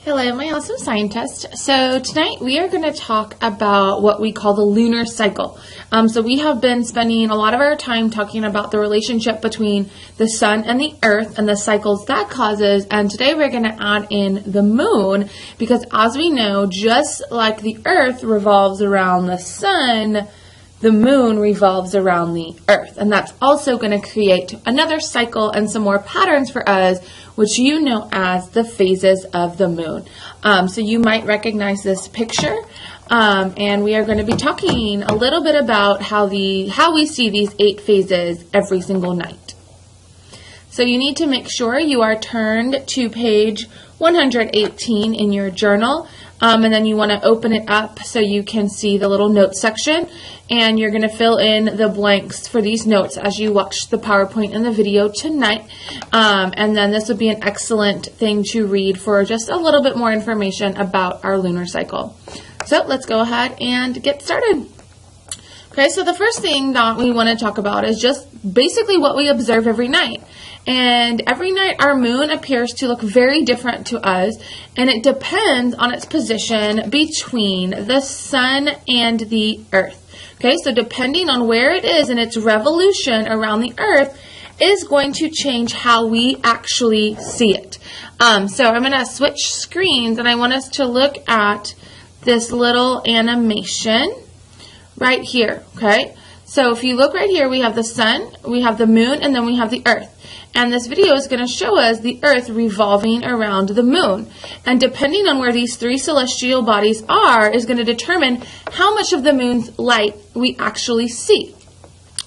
Hello, my awesome scientist. So tonight we are going to talk about what we call the lunar cycle. So we have been spending a lot of our time talking about the relationship between the sun and the earth and the cycles that causes. And today we're going to add in the moon because, as we know, just like the earth revolves around the sun, the moon revolves around the earth. And that's also going to create another cycle and some more patterns for us, which you know as the phases of the moon. So you might recognize this picture. And we are going to be talking a little bit about how we see these 8 phases every single night. So you need to make sure you are turned to page 118 in your journal. And then you want to open it up so you can see the little notes section, and you're going to fill in the blanks for these notes as you watch the PowerPoint and the video tonight. And then this would be an excellent thing to read for just a little bit more information about our lunar cycle. So let's go ahead and get started. Okay, so the first thing that we want to talk about is just basically what we observe every night. And every night our moon appears to look very different to us, and it depends on its position between the sun and the earth. Okay, so depending on where it is in its revolution around the earth is going to change how we actually see it. So I'm going to switch screens, and I want us to look at this little animation right here. Okay, so if you look right here, we have the sun, we have the moon, and then we have the earth. And this video is going to show us the earth revolving around the moon. And depending on where these 3 celestial bodies are is going to determine how much of the moon's light we actually see.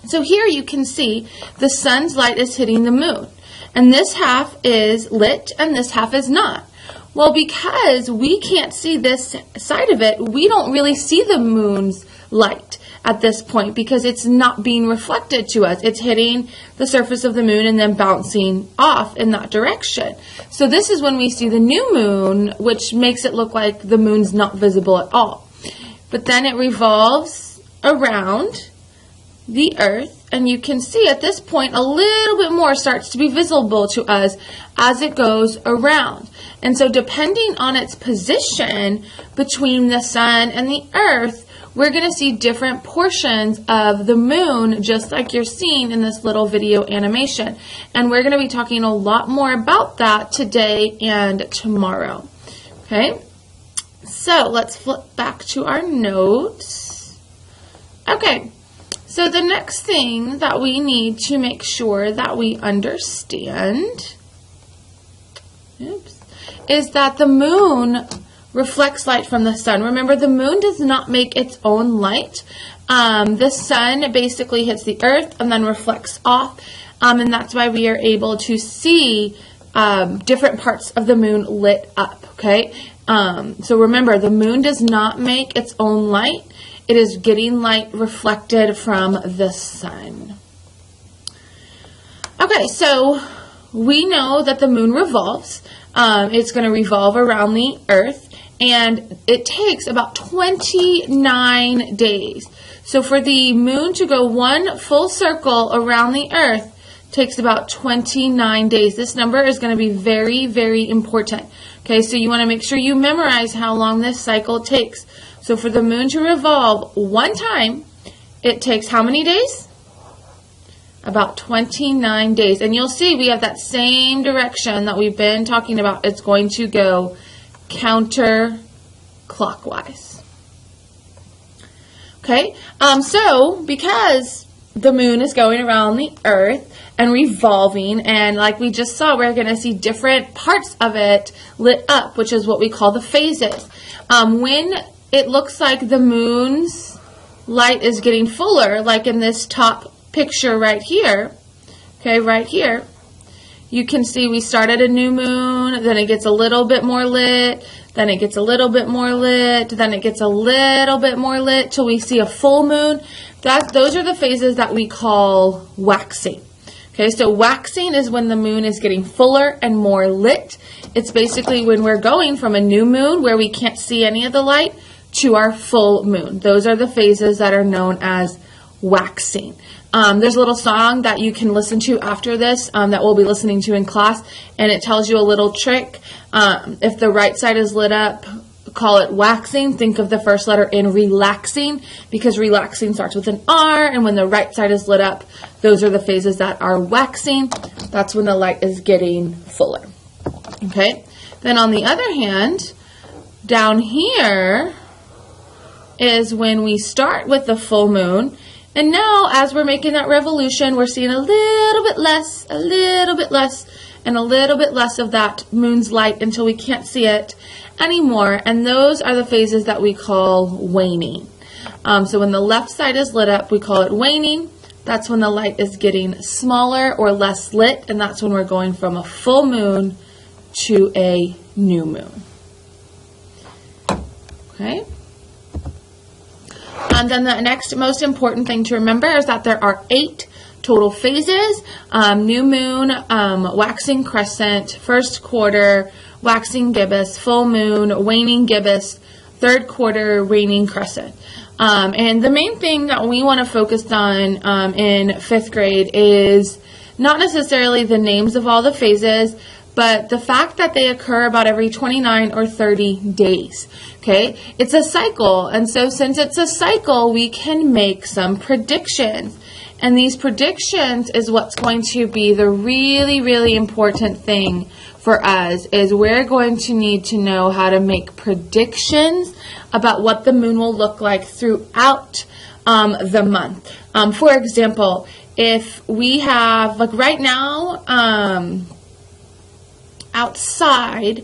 So here you can see the sun's light is hitting the moon. And this half is lit and this half is not. Well, because we can't see this side of it, we don't really see the moon's light at this point because it's not being reflected to us. It's hitting the surface of the moon and then bouncing off in that direction. So this is when we see the new moon, which makes it look like the moon's not visible at all. But then it revolves around the earth, and you can see at this point a little bit more starts to be visible to us as it goes around. And so depending on its position between the sun and the earth, we're going to see different portions of the moon, just like you're seeing in this little video animation. And we're going to be talking a lot more about that today and tomorrow. Okay, so let's flip back to our notes. Okay, so the next thing that we need to make sure that we understand is that the moon reflects light from the sun. Remember, the moon does not make its own light. The sun basically hits the earth and then reflects off. And that's why we are able to see different parts of the moon lit up. Okay. So remember, the moon does not make its own light. It is getting light reflected from the sun. Okay, so we know that the moon revolves. It's going to revolve around the earth. And it takes about 29 days. So for the moon to go one full circle around the earth takes about 29 days. This number is going to be very, very important. Okay, so you want to make sure you memorize how long this cycle takes. So for the moon to revolve one time, it takes how many days? About 29 days. And you'll see we have that same direction that we've been talking about. It's going to go counterclockwise. Okay, so because the moon is going around the earth and revolving, and like we just saw, we're going to see different parts of it lit up, which is what we call the phases. When it looks like the moon's light is getting fuller, like in this top picture right here, okay, right here, you can see we start at a new moon, then it gets a little bit more lit, then it gets a little bit more lit, then it gets a little bit more lit till we see a full moon. Those are the phases that we call waxing. Okay, so waxing is when the moon is getting fuller and more lit. It's basically when we're going from a new moon where we can't see any of the light to our full moon. Those are the phases that are known as waxing. There's a little song that you can listen to after this that we'll be listening to in class, and it tells you a little trick If the right side is lit up, call it waxing. Think of the first letter in relaxing, because relaxing starts with an R, and when the right side is lit up, those are the phases that are waxing. That's when the light is getting fuller. Okay? Then on the other hand, down here is when we start with the full moon. And now, as we're making that revolution, we're seeing a little bit less, and a little bit less of that moon's light until we can't see it anymore. And those are the phases that we call waning. So when the left side is lit up, we call it waning. That's when the light is getting smaller or less lit, and that's when we're going from a full moon to a new moon. Okay? And then the next most important thing to remember is that there are 8 total phases: new moon, waxing crescent, first quarter, waxing gibbous, full moon, waning gibbous, third quarter, waning crescent. And the main thing that we want to focus on in 5th grade is not necessarily the names of all the phases, but the fact that they occur about every 29 or 30 days. Okay, it's a cycle, and so since it's a cycle, we can make some predictions. And these predictions is what's going to be the really, really important thing for us, is we're going to need to know how to make predictions about what the moon will look like throughout the month. For example, if we have, like right now, outside,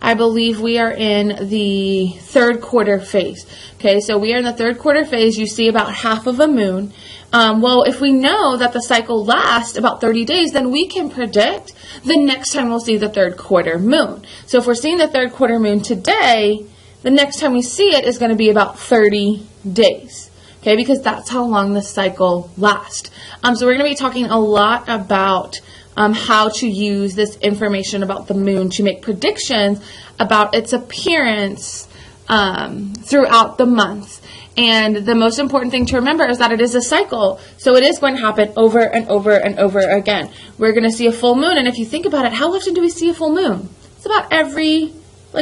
I believe we are in the 3rd quarter phase. Okay, so we are in the 3rd quarter phase. You see about half of a moon. Well, if we know that the cycle lasts about 30 days, then we can predict the next time we'll see the 3rd quarter moon. So if we're seeing the 3rd quarter moon today, the next time we see it is going to be about 30 days. Okay, because that's how long the cycle lasts. So we're going to be talking a lot about how to use this information about the moon to make predictions about its appearance throughout the month. And the most important thing to remember is that it is a cycle. So it is going to happen over and over and over again. We're going to see a full moon. And if you think about it, how often do we see a full moon? It's about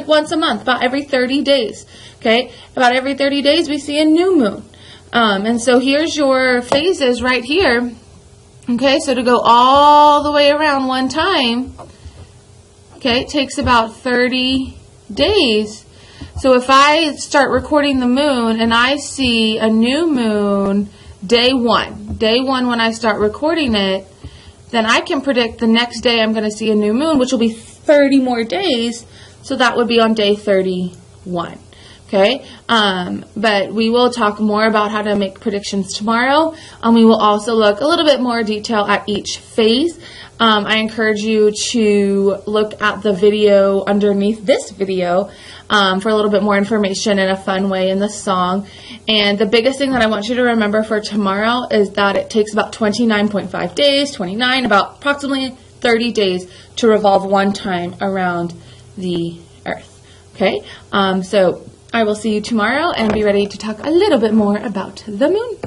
once a month, about every 30 days. Okay? About every 30 days we see a new moon. And so here's your phases right here. Okay, so to go all the way around one time, okay, it takes about 30 days. So if I start recording the moon and I see a new moon day one when I start recording it, then I can predict the next day I'm going to see a new moon, which will be 30 more days. So that would be on day 31. Okay, but we will talk more about how to make predictions tomorrow. We will also look a little bit more detail at each phase. I encourage you to look at the video underneath this video for a little bit more information in a fun way in the song. And the biggest thing that I want you to remember for tomorrow is that it takes about 29.5 days, about approximately 30 days to revolve one time around the Earth. Okay, so I will see you tomorrow and be ready to talk a little bit more about the moon.